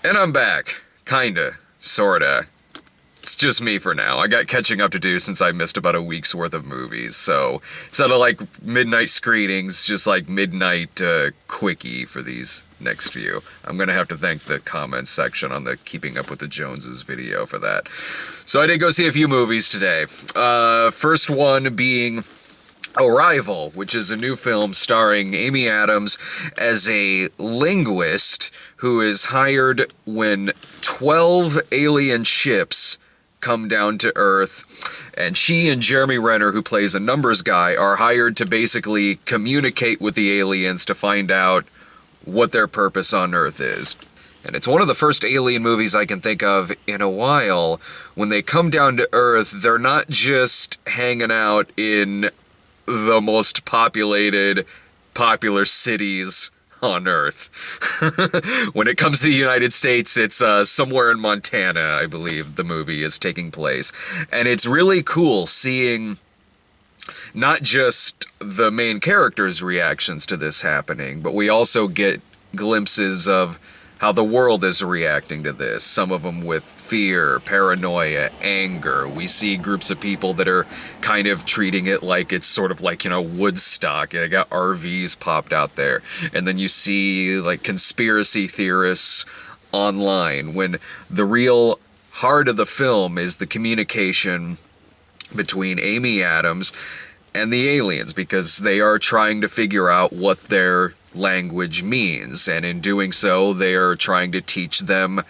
And I'm back. Kinda. Sorta. It's just me for now. I got catching up to do since I missed about a week's worth of movies, so instead of like midnight screenings, just like midnight quickie for these next few. I'm gonna have to thank the comments section on the Keeping Up with the Joneses video for that. So I did go see a few movies today. First one being Arrival, which is a new film starring Amy Adams as a linguist who is hired when 12 alien ships come down to Earth, and she and Jeremy Renner, who plays a numbers guy, are hired to basically communicate with the aliens to find out what their purpose on Earth is. And it's one of the first alien movies I can think of in a while. When they come down to Earth, they're not just hanging out in the most popular cities on Earth. When it comes to the United States, it's somewhere in Montana, I believe the movie is taking place. And it's really cool seeing not just the main characters' reactions to this happening, but we also get glimpses of how the world is reacting to this. Some of them with fear, paranoia, anger. We see groups of people that are kind of treating it like it's sort of like, Woodstock. They got RVs popped out there. And then you see like conspiracy theorists online, when the real heart of the film is the communication between Amy Adams and the aliens, because they are trying to figure out what their language means, and in doing so they are trying to teach them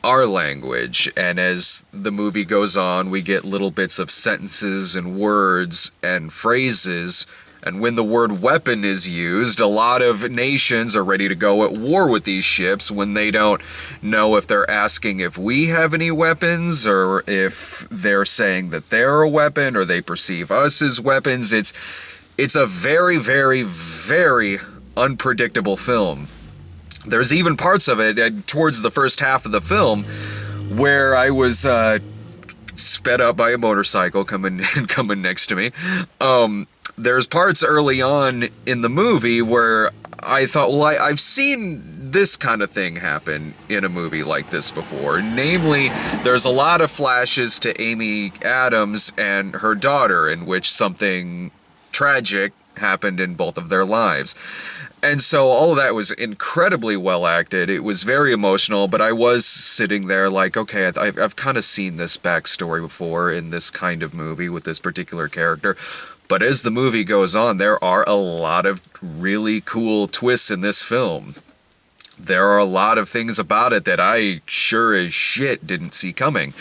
our language. And as the movie goes on, we get little bits of sentences and words and phrases, and when the word weapon is used, a lot of nations are ready to go at war with these ships when they don't know if they're asking if we have any weapons, or if they're saying that they're a weapon, or they perceive us as weapons. It's a very, very, very unpredictable film. There's even parts of it towards the first half of the film where I was sped up by a motorcycle coming next to me. There's parts early on in the movie where I thought, well, I've seen this kind of thing happen in a movie like this before. Namely, there's a lot of flashes to Amy Adams and her daughter in which something tragic happened in both of their lives. And so all of that was incredibly well acted. It was very emotional, but I was sitting there like, okay, I've kind of seen this backstory before in this kind of movie with this particular character. But as the movie goes on, there are a lot of really cool twists in this film. There are a lot of things about it that I sure as shit didn't see coming.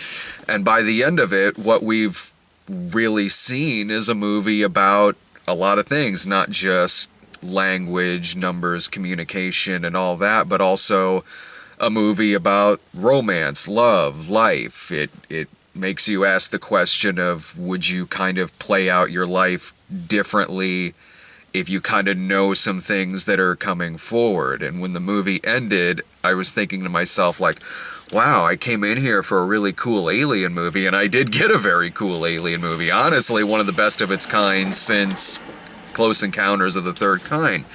And by the end of it, what we've really seen is a movie about a lot of things, not just language, numbers, communication, and all that, but also a movie about romance, love, life. It makes you ask the question of, would you kind of play out your life differently if you kind of know some things that are coming forward? And when the movie ended, I was thinking to myself like, wow, I came in here for a really cool alien movie, and I did get a very cool alien movie. Honestly, one of the best of its kind since Close Encounters of the Third Kind.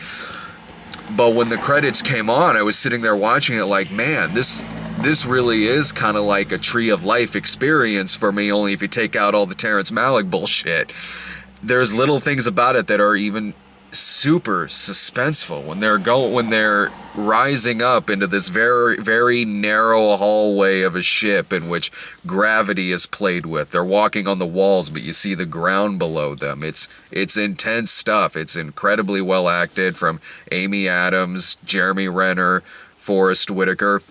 But when the credits came on, I was sitting there watching it like, man, this really is kind of like a Tree of Life experience for me, only if you take out all the Terrence Malick bullshit. There's little things about it that are even super suspenseful when they're rising up into this very, very narrow hallway of a ship in which gravity is played with. They're walking on the walls, but you see the ground below them. It's intense stuff. It's incredibly well acted from Amy Adams, Jeremy Renner, Forrest Whitaker.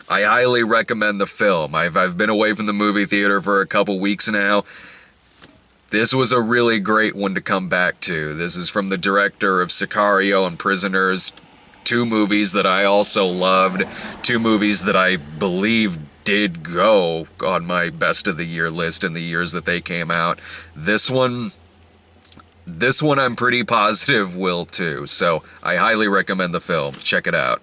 I highly recommend the film. I've been away from the movie theater for a couple weeks now. This was a really great one to come back to. This is from the director of Sicario and Prisoners, two movies that I also loved, two movies that I believe did go on my best of the year list in the years that they came out. This one I'm pretty positive will too, so I highly recommend the film. Check it out.